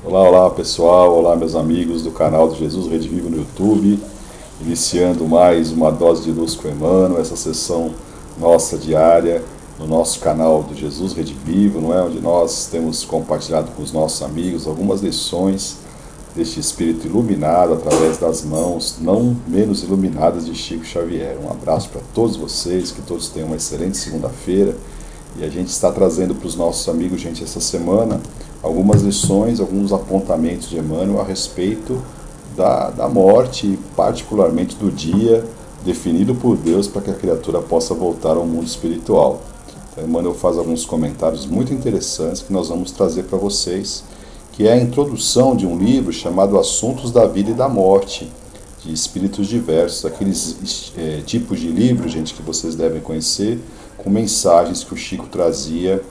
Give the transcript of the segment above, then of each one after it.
Olá, olá pessoal, olá meus amigos do canal do Jesus Rede Vivo no YouTube, iniciando mais uma dose de luz com Emmanuel, essa sessão nossa diária no nosso canal do Jesus Rede Vivo, não é? Onde nós temos compartilhado com os nossos amigos algumas lições deste espírito iluminado através das mãos não menos iluminadas de Chico Xavier. Um abraço para todos vocês, que todos tenham uma excelente segunda-feira. E a gente está trazendo para os nossos amigos, gente, essa semana, algumas lições, alguns apontamentos de Emmanuel a respeito da morte, particularmente do dia definido por Deus para que a criatura possa voltar ao mundo espiritual. Então, Emmanuel faz alguns comentários muito interessantes que nós vamos trazer para vocês, que é a introdução de um livro chamado Assuntos da Vida e da Morte, de espíritos diversos, aqueles tipos de livros, gente, que vocês devem conhecer, com mensagens que o Chico trazia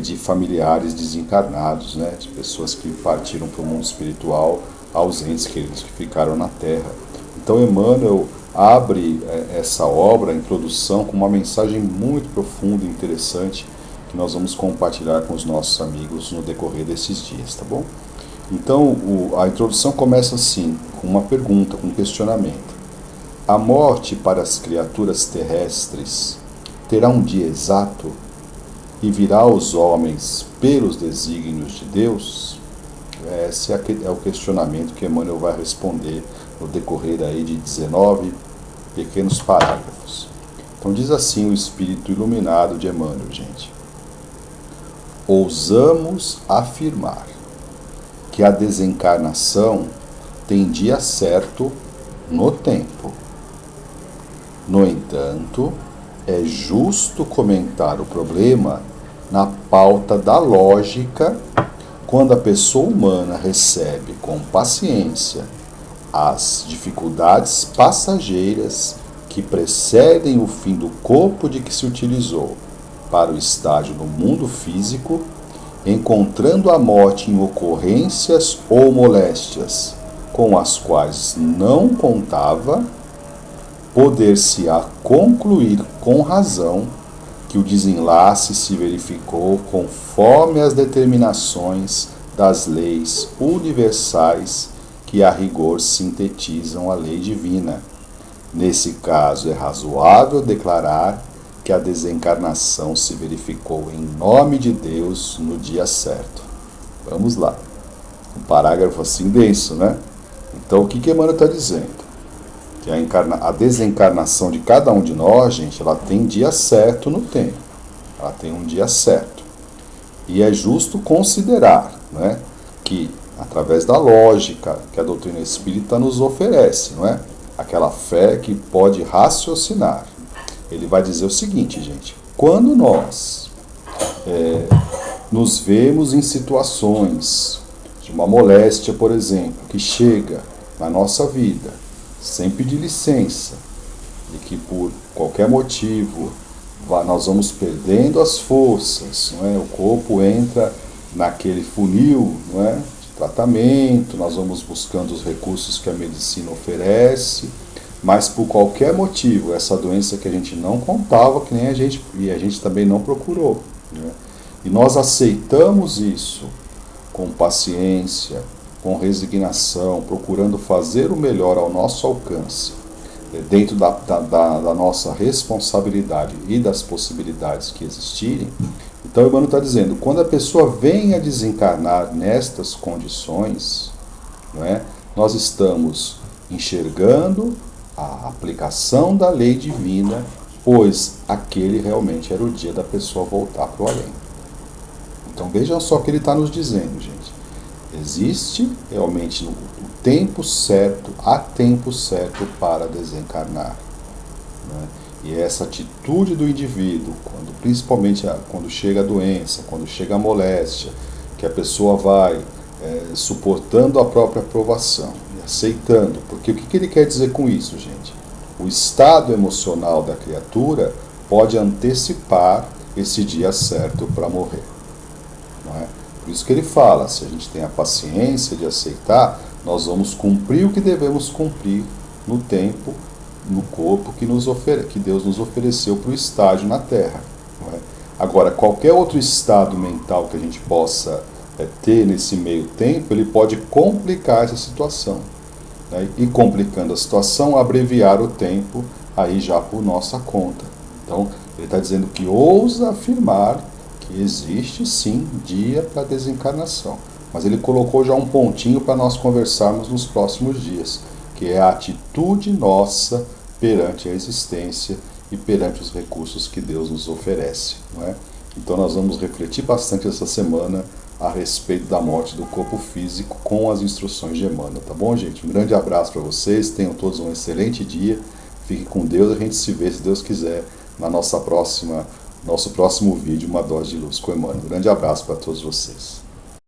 de familiares desencarnados, né, de pessoas que partiram para o mundo espiritual, ausentes, queridos, que ficaram na Terra. Então Emmanuel abre essa obra, a introdução, com uma mensagem muito profunda e interessante que nós vamos compartilhar com os nossos amigos no decorrer desses dias, tá bom? Então a introdução começa assim, com uma pergunta, com um questionamento. A morte para as criaturas terrestres terá um dia exato e virá aos homens pelos desígnios de Deus? Esse é o questionamento que Emmanuel vai responder no decorrer aí de 19 pequenos parágrafos. Então diz assim o espírito iluminado de Emmanuel, gente. Ousamos afirmar que a desencarnação tem dia certo no tempo. No entanto, é justo comentar o problema na pauta da lógica quando a pessoa humana recebe com paciência as dificuldades passageiras que precedem o fim do corpo de que se utilizou para o estágio no mundo físico, encontrando a morte em ocorrências ou moléstias com as quais não contava, poder-se-á concluir com razão que o desenlace se verificou conforme as determinações das leis universais que a rigor sintetizam a lei divina. Nesse caso, é razoável declarar que a desencarnação se verificou em nome de Deus no dia certo. Vamos lá. Um parágrafo assim denso, né? Então, o que Emmanuel está dizendo? Que a desencarnação de cada um de nós, gente, ela tem dia certo no tempo. Ela tem um dia certo. E é justo considerar, né, que, através da lógica que a doutrina espírita nos oferece, não é? Aquela fé que pode raciocinar. Ele vai dizer o seguinte, gente. Quando nós nos vemos em situações de uma moléstia, por exemplo, que chega na nossa vida, sem pedir licença, e que por qualquer motivo nós vamos perdendo as forças, não é? O corpo entra naquele funil, não é? De tratamento, nós vamos buscando os recursos que a medicina oferece, mas por qualquer motivo, essa doença que a gente não contava, que nem a gente também não procurou, né? E nós aceitamos isso com paciência, com resignação, procurando fazer o melhor ao nosso alcance, dentro da nossa responsabilidade e das possibilidades que existirem. Então, o Emmanuel está dizendo, quando a pessoa vem a desencarnar nestas condições, não é, nós estamos enxergando a aplicação da lei divina, pois aquele realmente era o dia da pessoa voltar para o além. Então, vejam só o que ele está nos dizendo, gente. Existe realmente o tempo certo, há tempo certo para desencarnar, né? E essa atitude do indivíduo, principalmente quando chega a doença, quando chega a moléstia, que a pessoa vai suportando a própria provação e aceitando, porque o que ele quer dizer com isso, gente? O estado emocional da criatura pode antecipar esse dia certo para morrer, não é? Por isso que ele fala, se a gente tem a paciência de aceitar, nós vamos cumprir o que devemos cumprir no tempo, no corpo que Deus nos ofereceu para o estágio na Terra. Não é? Agora, qualquer outro estado mental que a gente possa ter nesse meio tempo, ele pode complicar essa situação, né? E complicando a situação, abreviar o tempo aí já por nossa conta. Então, ele está dizendo que ousa afirmar que existe sim dia para desencarnação. Mas ele colocou já um pontinho para nós conversarmos nos próximos dias, que é a atitude nossa perante a existência e perante os recursos que Deus nos oferece, não é? Então nós vamos refletir bastante essa semana a respeito da morte do corpo físico com as instruções de Emmanuel, tá bom, gente? Um grande abraço para vocês, tenham todos um excelente dia, fiquem com Deus, a gente se vê, se Deus quiser, na nosso próximo vídeo, Uma Dose de Luz com Emmanuel. Um grande abraço para todos vocês.